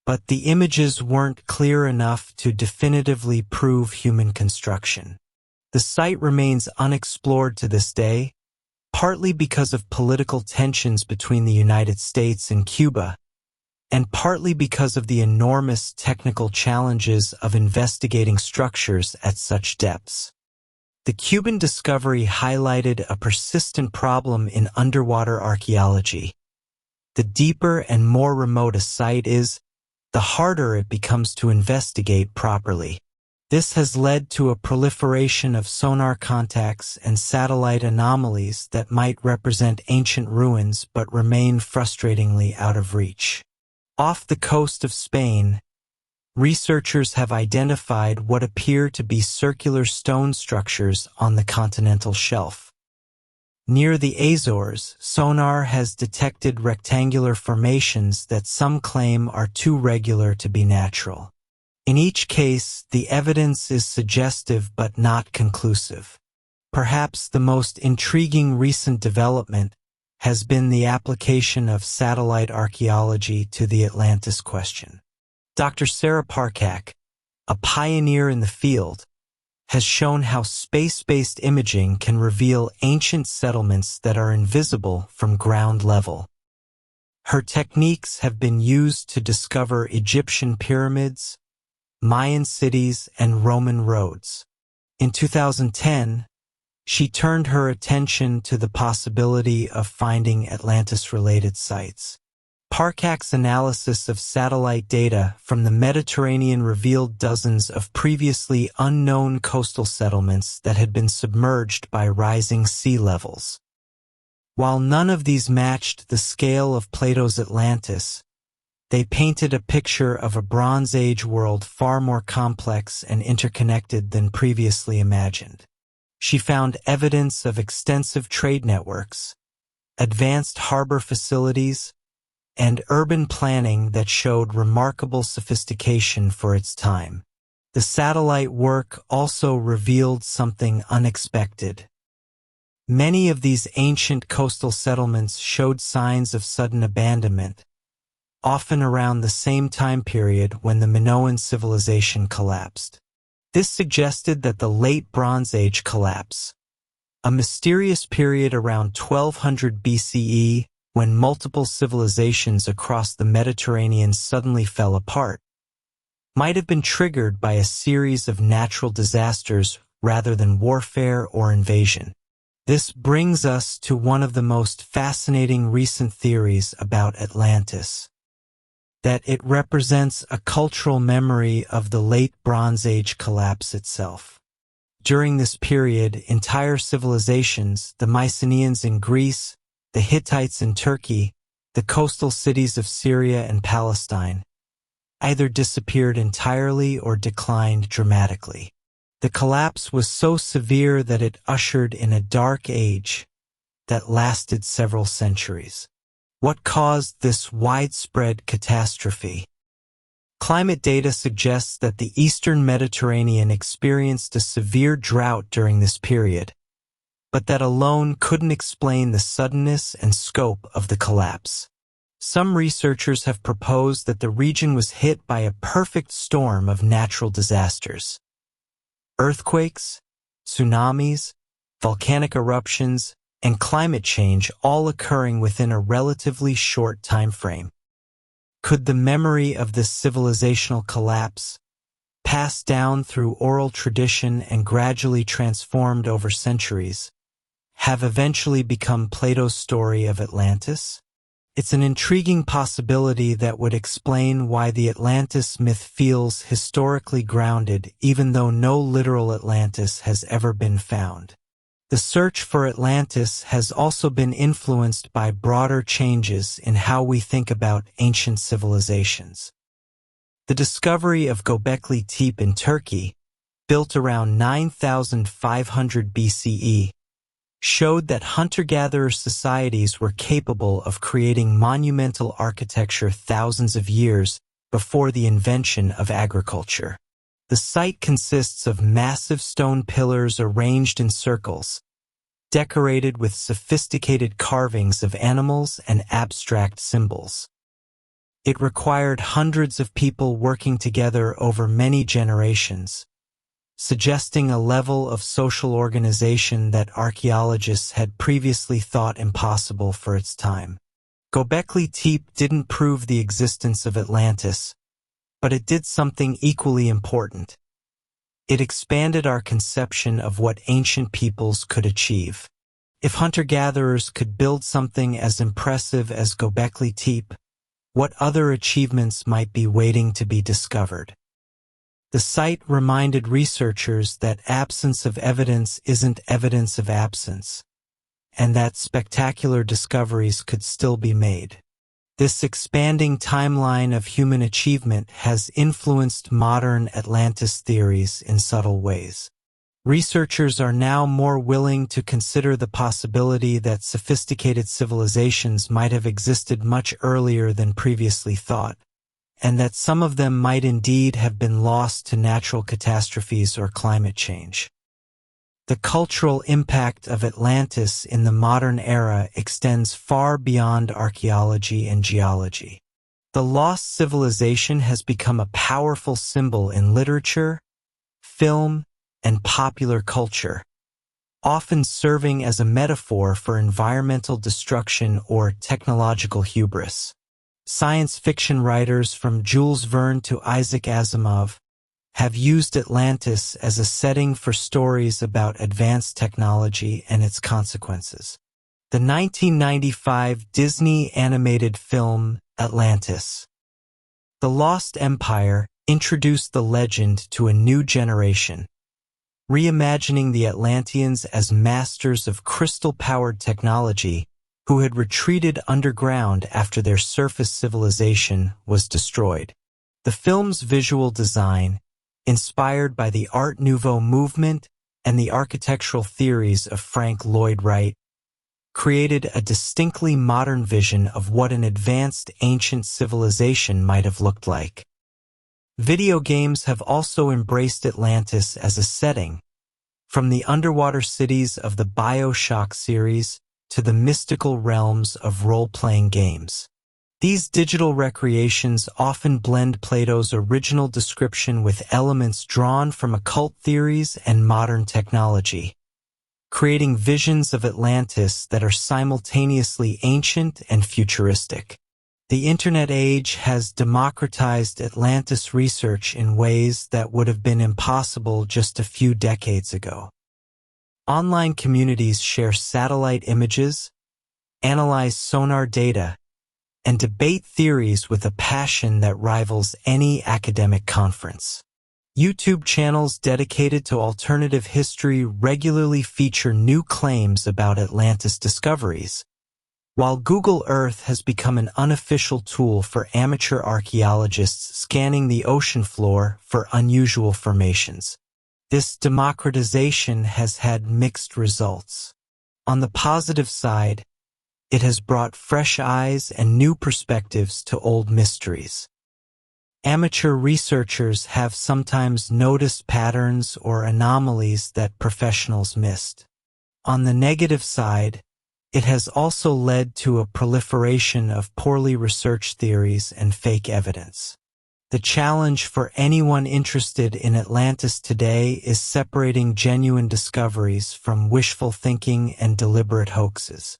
But the images weren't clear enough to definitively prove human construction. The site remains unexplored to this day, partly because of political tensions between the United States and Cuba, and partly because of the enormous technical challenges of investigating structures at such depths. The Cuban discovery highlighted a persistent problem in underwater archaeology. The deeper and more remote a site is, the harder it becomes to investigate properly. This has led to a proliferation of sonar contacts and satellite anomalies that might represent ancient ruins but remain frustratingly out of reach. Off the coast of Spain, researchers have identified what appear to be circular stone structures on the continental shelf. Near the Azores, sonar has detected rectangular formations that some claim are too regular to be natural. In each case, the evidence is suggestive but not conclusive. Perhaps the most intriguing recent development has been the application of satellite archaeology to the Atlantis question. Dr. Sarah Parcak, a pioneer in the field, has shown how space-based imaging can reveal ancient settlements that are invisible from ground level. Her techniques have been used to discover Egyptian pyramids, Mayan cities, and Roman roads. In 2010, she turned her attention to the possibility of finding Atlantis-related sites. Parcak's analysis of satellite data from the Mediterranean revealed dozens of previously unknown coastal settlements that had been submerged by rising sea levels. While none of these matched the scale of Plato's Atlantis, they painted a picture of a Bronze Age world far more complex and interconnected than previously imagined. She found evidence of extensive trade networks, advanced harbor facilities, and urban planning that showed remarkable sophistication for its time. The satellite work also revealed something unexpected. Many of these ancient coastal settlements showed signs of sudden abandonment, often around the same time period when the Minoan civilization collapsed. This suggested that the Late Bronze Age collapse, a mysterious period around 1200 BCE when multiple civilizations across the Mediterranean suddenly fell apart, might have been triggered by a series of natural disasters rather than warfare or invasion. This brings us to one of the most fascinating recent theories about Atlantis. that it represents a cultural memory of the late Bronze Age collapse itself. During this period, entire civilizations, the Mycenaeans in Greece, the Hittites in Turkey, the coastal cities of Syria and Palestine, either disappeared entirely or declined dramatically. The collapse was so severe that it ushered in a dark age that lasted several centuries. What caused this widespread catastrophe? Climate data suggests that the eastern Mediterranean experienced a severe drought during this period, but that alone couldn't explain the suddenness and scope of the collapse. Some researchers have proposed that the region was hit by a perfect storm of natural disasters. Earthquakes, tsunamis, volcanic eruptions, and climate change all occurring within a relatively short time frame. Could the memory of this civilizational collapse, passed down through oral tradition and gradually transformed over centuries, have eventually become Plato's story of Atlantis? It's an intriguing possibility that would explain why the Atlantis myth feels historically grounded even though no literal Atlantis has ever been found. The search for Atlantis has also been influenced by broader changes in how we think about ancient civilizations. The discovery of Göbekli Tepe in Turkey, built around 9,500 BCE, showed that hunter-gatherer societies were capable of creating monumental architecture thousands of years before the invention of agriculture. The site consists of massive stone pillars arranged in circles, decorated with sophisticated carvings of animals and abstract symbols. It required hundreds of people working together over many generations, suggesting a level of social organization that archaeologists had previously thought impossible for its time. Göbekli Tepe didn't prove the existence of Atlantis, but it did something equally important. It expanded our conception of what ancient peoples could achieve. If hunter-gatherers could build something as impressive as Göbekli Tepe, what other achievements might be waiting to be discovered? The site reminded researchers that absence of evidence isn't evidence of absence, and that spectacular discoveries could still be made. This expanding timeline of human achievement has influenced modern Atlantis theories in subtle ways. Researchers are now more willing to consider the possibility that sophisticated civilizations might have existed much earlier than previously thought, and that some of them might indeed have been lost to natural catastrophes or climate change. The cultural impact of Atlantis in the modern era extends far beyond archaeology and geology. The lost civilization has become a powerful symbol in literature, film, and popular culture, often serving as a metaphor for environmental destruction or technological hubris. Science fiction writers from Jules Verne to Isaac Asimov have used Atlantis as a setting for stories about advanced technology and its consequences. The 1995 Disney animated film Atlantis, The Lost Empire, introduced the legend to a new generation, reimagining the Atlanteans as masters of crystal-powered technology who had retreated underground after their surface civilization was destroyed. The film's visual design, inspired by the Art Nouveau movement and the architectural theories of Frank Lloyd Wright, created a distinctly modern vision of what an advanced ancient civilization might have looked like. Video games have also embraced Atlantis as a setting, from the underwater cities of the BioShock series to the mystical realms of role-playing games. These digital recreations often blend Plato's original description with elements drawn from occult theories and modern technology, creating visions of Atlantis that are simultaneously ancient and futuristic. The Internet age has democratized Atlantis research in ways that would have been impossible just a few decades ago. Online communities share satellite images, analyze sonar data, and debate theories with a passion that rivals any academic conference. YouTube channels dedicated to alternative history regularly feature new claims about Atlantis discoveries, while Google Earth has become an unofficial tool for amateur archaeologists scanning the ocean floor for unusual formations. This democratization has had mixed results. On the positive side, it has brought fresh eyes and new perspectives to old mysteries. Amateur researchers have sometimes noticed patterns or anomalies that professionals missed. On the negative side, it has also led to a proliferation of poorly researched theories and fake evidence. The challenge for anyone interested in Atlantis today is separating genuine discoveries from wishful thinking and deliberate hoaxes.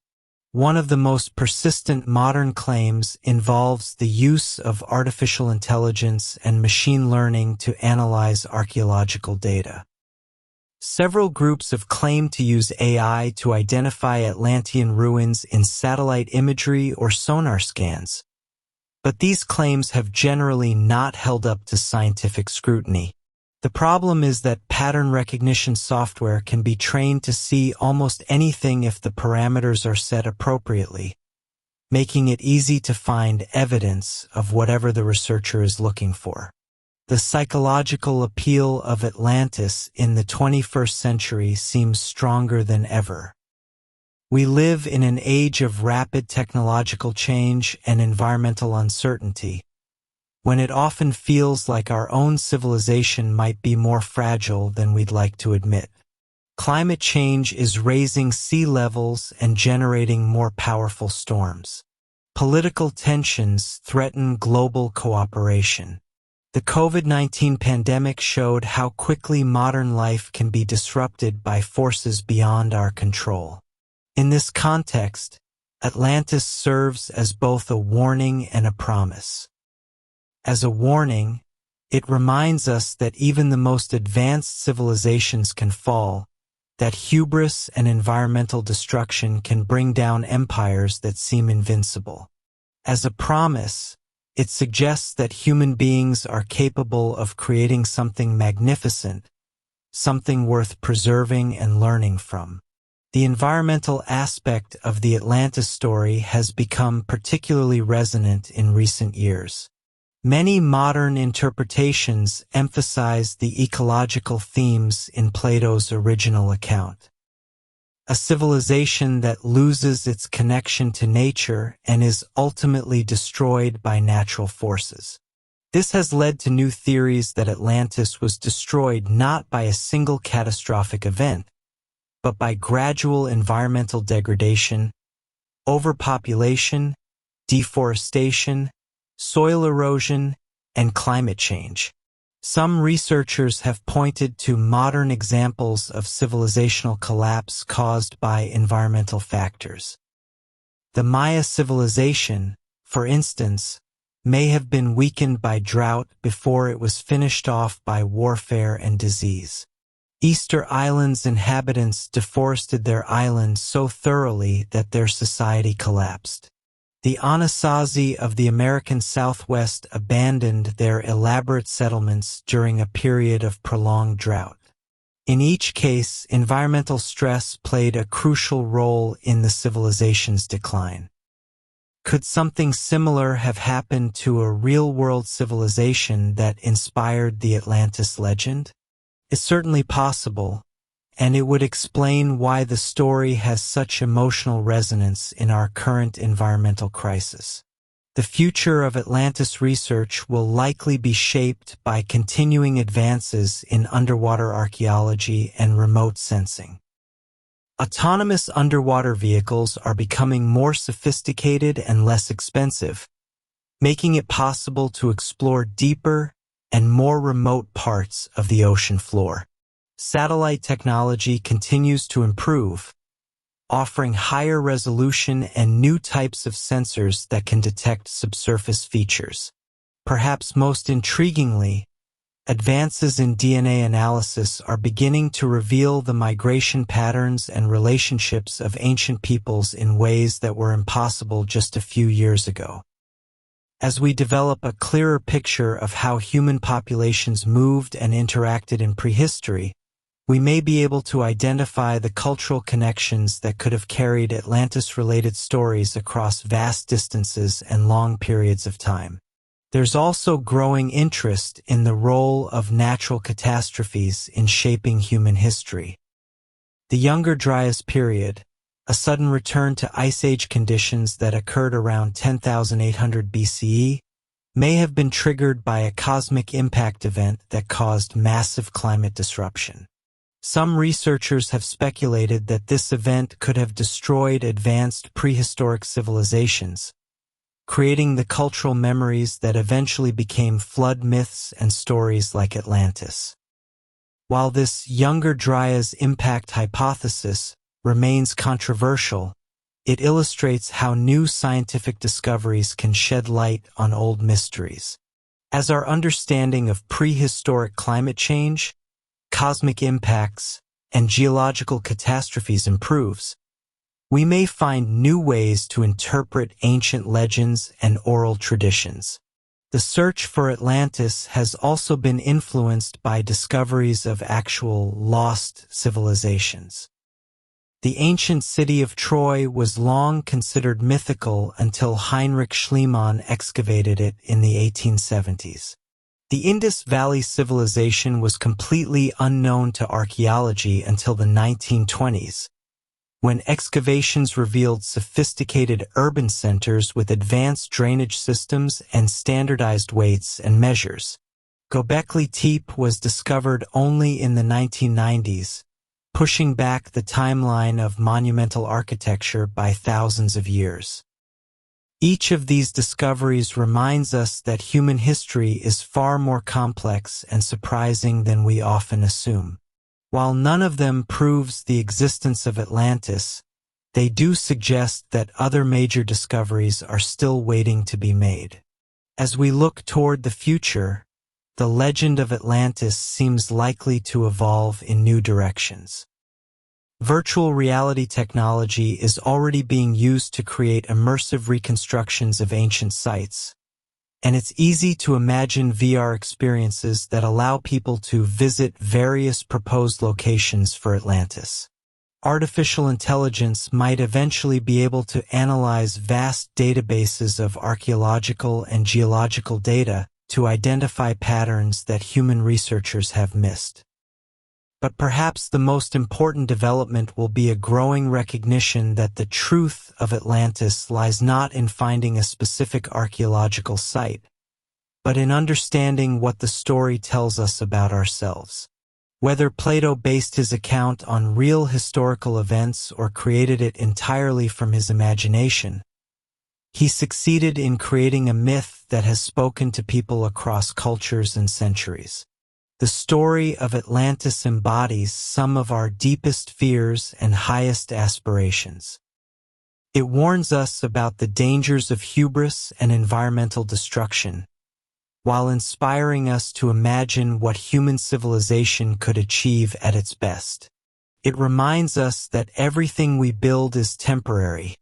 One of the most persistent modern claims involves the use of artificial intelligence and machine learning to analyze archaeological data. Several groups have claimed to use AI to identify Atlantean ruins in satellite imagery or sonar scans, but these claims have generally not held up to scientific scrutiny. The problem is that pattern recognition software can be trained to see almost anything if the parameters are set appropriately, making it easy to find evidence of whatever the researcher is looking for. The psychological appeal of Atlantis in the 21st century seems stronger than ever. We live in an age of rapid technological change and environmental uncertainty, when it often feels like our own civilization might be more fragile than we'd like to admit. Climate change is raising sea levels and generating more powerful storms. Political tensions threaten global cooperation. The COVID-19 pandemic showed how quickly modern life can be disrupted by forces beyond our control. In this context, Atlantis serves as both a warning and a promise. As a warning, it reminds us that even the most advanced civilizations can fall, that hubris and environmental destruction can bring down empires that seem invincible. As a promise, it suggests that human beings are capable of creating something magnificent, something worth preserving and learning from. The environmental aspect of the Atlantis story has become particularly resonant in recent years. Many modern interpretations emphasize the ecological themes in Plato's original account. A civilization that loses its connection to nature and is ultimately destroyed by natural forces. This has led to new theories that Atlantis was destroyed not by a single catastrophic event, but by gradual environmental degradation, overpopulation, deforestation, soil erosion, and climate change. Some researchers have pointed to modern examples of civilizational collapse caused by environmental factors. The Maya civilization, for instance, may have been weakened by drought before it was finished off by warfare and disease. Easter Island's inhabitants deforested their island so thoroughly that their society collapsed. The Anasazi of the American Southwest abandoned their elaborate settlements during a period of prolonged drought. In each case, environmental stress played a crucial role in the civilization's decline. Could something similar have happened to a real-world civilization that inspired the Atlantis legend? It's certainly possible, and it would explain why the story has such emotional resonance in our current environmental crisis. The future of Atlantis research will likely be shaped by continuing advances in underwater archaeology and remote sensing. Autonomous underwater vehicles are becoming more sophisticated and less expensive, making it possible to explore deeper and more remote parts of the ocean floor. Satellite technology continues to improve, offering higher resolution and new types of sensors that can detect subsurface features. Perhaps most intriguingly, advances in DNA analysis are beginning to reveal the migration patterns and relationships of ancient peoples in ways that were impossible just a few years ago. As we develop a clearer picture of how human populations moved and interacted in prehistory, we may be able to identify the cultural connections that could have carried Atlantis-related stories across vast distances and long periods of time. There's also growing interest in the role of natural catastrophes in shaping human history. The Younger Dryas period, a sudden return to Ice Age conditions that occurred around 10,800 BCE, may have been triggered by a cosmic impact event that caused massive climate disruption. Some researchers have speculated that this event could have destroyed advanced prehistoric civilizations, creating the cultural memories that eventually became flood myths and stories like Atlantis. While this Younger Dryas impact hypothesis remains controversial, it illustrates how new scientific discoveries can shed light on old mysteries. As our understanding of prehistoric climate change, cosmic impacts, and geological catastrophes improves, we may find new ways to interpret ancient legends and oral traditions. The search for Atlantis has also been influenced by discoveries of actual lost civilizations. The ancient city of Troy was long considered mythical until Heinrich Schliemann excavated it in the 1870s. The Indus Valley civilization was completely unknown to archaeology until the 1920s, when excavations revealed sophisticated urban centers with advanced drainage systems and standardized weights and measures. Göbekli Tepe was discovered only in the 1990s, pushing back the timeline of monumental architecture by thousands of years. Each of these discoveries reminds us that human history is far more complex and surprising than we often assume. While none of them proves the existence of Atlantis, they do suggest that other major discoveries are still waiting to be made. As we look toward the future, the legend of Atlantis seems likely to evolve in new directions. Virtual reality technology is already being used to create immersive reconstructions of ancient sites, and it's easy to imagine VR experiences that allow people to visit various proposed locations for Atlantis. Artificial intelligence might eventually be able to analyze vast databases of archaeological and geological data to identify patterns that human researchers have missed. But perhaps the most important development will be a growing recognition that the truth of Atlantis lies not in finding a specific archaeological site, but in understanding what the story tells us about ourselves. Whether Plato based his account on real historical events or created it entirely from his imagination, he succeeded in creating a myth that has spoken to people across cultures and centuries. The story of Atlantis embodies some of our deepest fears and highest aspirations. It warns us about the dangers of hubris and environmental destruction, while inspiring us to imagine what human civilization could achieve at its best. It reminds us that everything we build is temporary,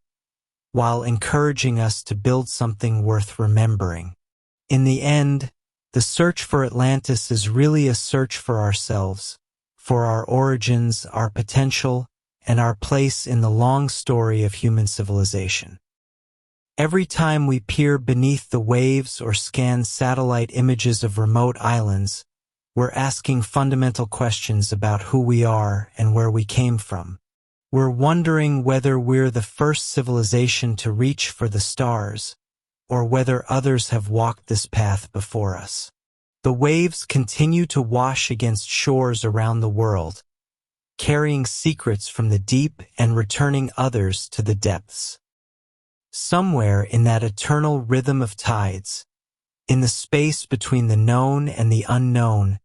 while encouraging us to build something worth remembering. In the end, the search for Atlantis is really a search for ourselves, for our origins, our potential, and our place in the long story of human civilization. Every time we peer beneath the waves or scan satellite images of remote islands, we're asking fundamental questions about who we are and where we came from. We're wondering whether we're the first civilization to reach for the stars, or whether others have walked this path before us. The waves continue to wash against shores around the world, carrying secrets from the deep and returning others to the depths. Somewhere in that eternal rhythm of tides, in the space between the known and the unknown,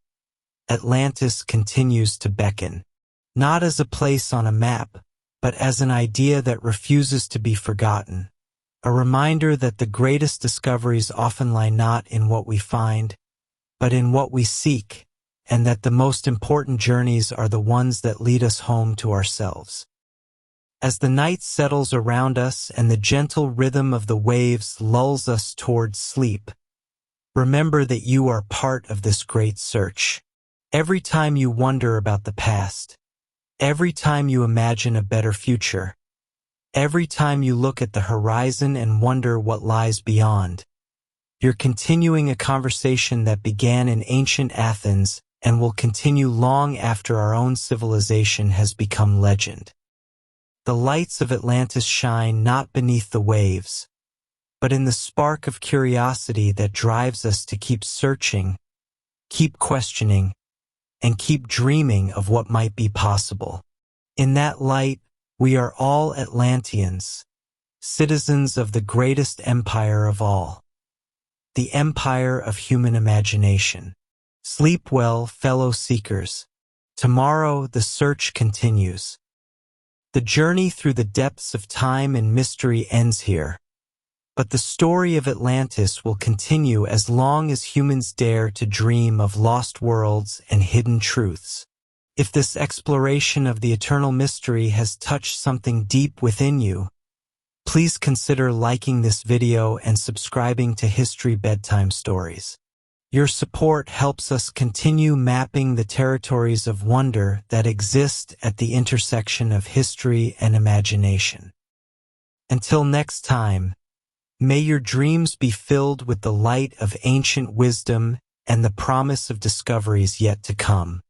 Atlantis continues to beckon, not as a place on a map, but as an idea that refuses to be forgotten. A reminder that the greatest discoveries often lie not in what we find, but in what we seek, and that the most important journeys are the ones that lead us home to ourselves. As the night settles around us and the gentle rhythm of the waves lulls us towards sleep, remember that you are part of this great search. Every time you wonder about the past, every time you imagine a better future, every time you look at the horizon and wonder what lies beyond, you're continuing a conversation that began in ancient Athens and will continue long after our own civilization has become legend. The lights of Atlantis shine not beneath the waves, but in the spark of curiosity that drives us to keep searching, keep questioning, and keep dreaming of what might be possible. In that light, we are all Atlanteans, citizens of the greatest empire of all, the empire of human imagination. Sleep well, fellow seekers. Tomorrow the search continues. The journey through the depths of time and mystery ends here. But the story of Atlantis will continue as long as humans dare to dream of lost worlds and hidden truths. If this exploration of the eternal mystery has touched something deep within you, please consider liking this video and subscribing to History Bedtime Stories. Your support helps us continue mapping the territories of wonder that exist at the intersection of history and imagination. Until next time, may your dreams be filled with the light of ancient wisdom and the promise of discoveries yet to come.